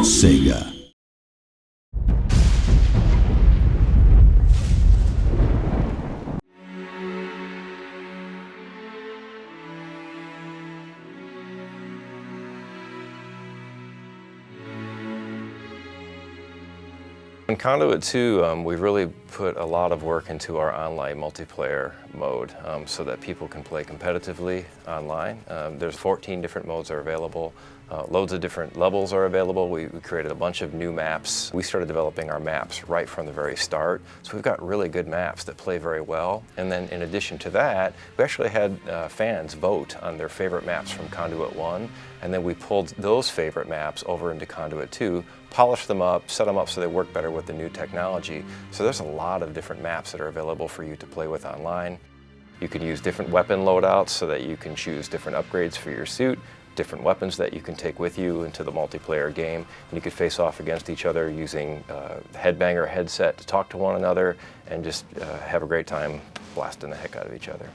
Sega. In Conduit 2, we've really put a lot of work into our online multiplayer mode so that people can play competitively online. There's 14 different modes that are available. Loads of different levels are available. We created a bunch of new maps. We started developing our maps right from the very start. So we've got really good maps that play very well. And then in addition to that, we actually had fans vote on their favorite maps from Conduit 1. And then we pulled those favorite maps over into Conduit 2, polished them up, set them up so they work better with the new technology. So there's a lot of different maps that are available for you to play with online. You can use different weapon loadouts so that you can choose different upgrades for your suit, different weapons that you can take with you into the multiplayer game, and you can face off against each other using headbanger headset to talk to one another and just have a great time blasting the heck out of each other.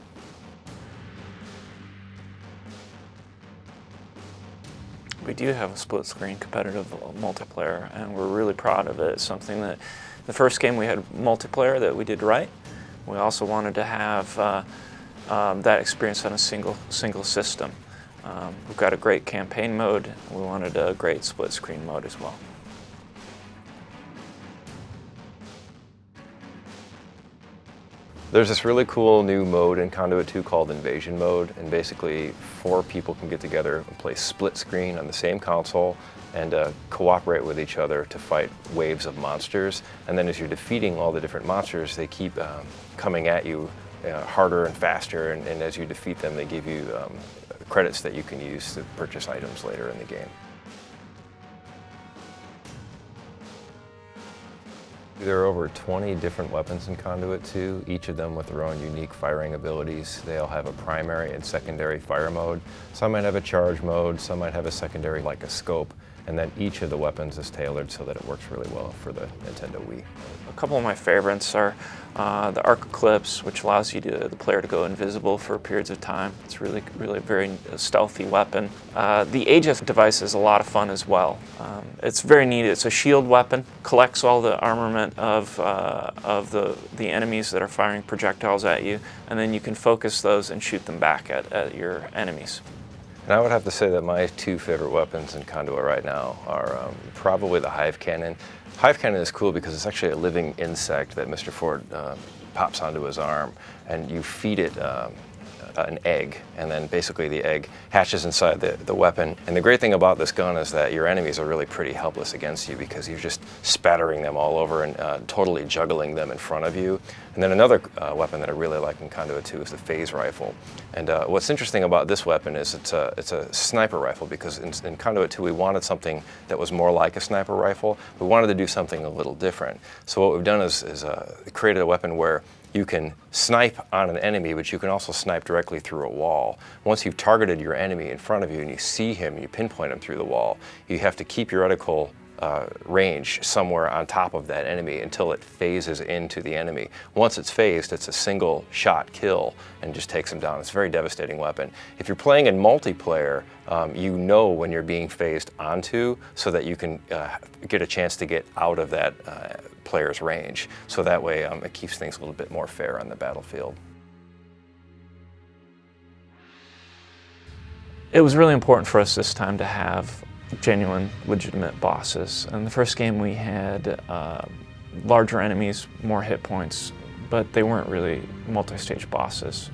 We do have a split-screen competitive multiplayer, and we're really proud of it. It's something that the first game we had multiplayer that we did right. We also wanted to have that experience on a single system. We've got a great campaign mode. We wanted a great split-screen mode as well. There's this really cool new mode in Conduit 2 called Invasion Mode, and basically 4 people can get together and play split screen on the same console and cooperate with each other to fight waves of monsters. And then as you're defeating all the different monsters, they keep coming at you harder and faster, and as you defeat them, they give you credits that you can use to purchase items later in the game. There are over 20 different weapons in Conduit 2, each of them with their own unique firing abilities. They all have a primary and secondary fire mode. Some might have a charge mode, some might have a secondary like a scope, and then each of the weapons is tailored so that it works really well for the Nintendo Wii. A couple of my favorites are the Arc Eclipse, which allows the player to go invisible for periods of time. It's really a very stealthy weapon. The Aegis device is a lot of fun as well. It's very neat. It's a shield weapon, collects all the armament of the enemies that are firing projectiles at you, and then you can focus those and shoot them back at your enemies. And I would have to say that my 2 favorite weapons in Conduit right now are probably the Hive Cannon. Hive Cannon is cool because it's actually a living insect that Mr. Ford pops onto his arm, and you feed it an egg, and then basically the egg hatches inside the weapon. And the great thing about this gun is that your enemies are really pretty helpless against you because you're just spattering them all over and totally juggling them in front of you. And then another weapon that I really like in Conduit 2 is the phase rifle. And what's interesting about this weapon is it's a sniper rifle, because in Conduit 2 we wanted something that was more like a sniper rifle. We wanted to do something a little different. So what we've done is created a weapon where you can snipe on an enemy, but you can also snipe directly through a wall. Once you've targeted your enemy in front of you and you see him, you pinpoint him through the wall, you have to keep your reticle range somewhere on top of that enemy until it phases into the enemy. Once it's phased, it's a single shot kill and just takes him down. It's a very devastating weapon. If you're playing in multiplayer, you know when you're being phased onto so that you can get a chance to get out of that player's range. So that way it keeps things a little bit more fair on the battlefield. It was really important for us this time to have genuine, legitimate bosses. In the first game we had larger enemies, more hit points, but they weren't really multi-stage bosses.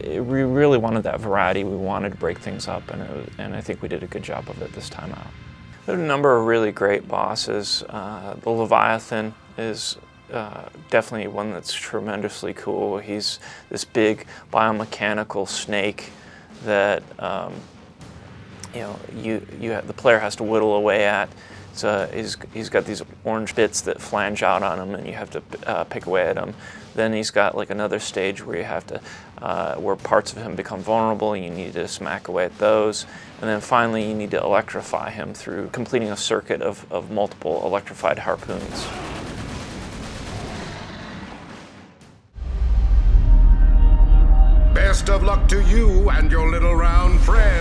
We really wanted that variety. We wanted to break things up, and I think we did a good job of it this time out. There are a number of really great bosses. The Leviathan is definitely one that's tremendously cool. He's this big biomechanical snake that the player has to whittle away at. So he's got these orange bits that flange out on him, and you have to pick away at him. Then he's got like another stage where you have to, where parts of him become vulnerable, and you need to smack away at those. And then finally you need to electrify him through completing a circuit of multiple electrified harpoons. Best of luck to you and your little round friend.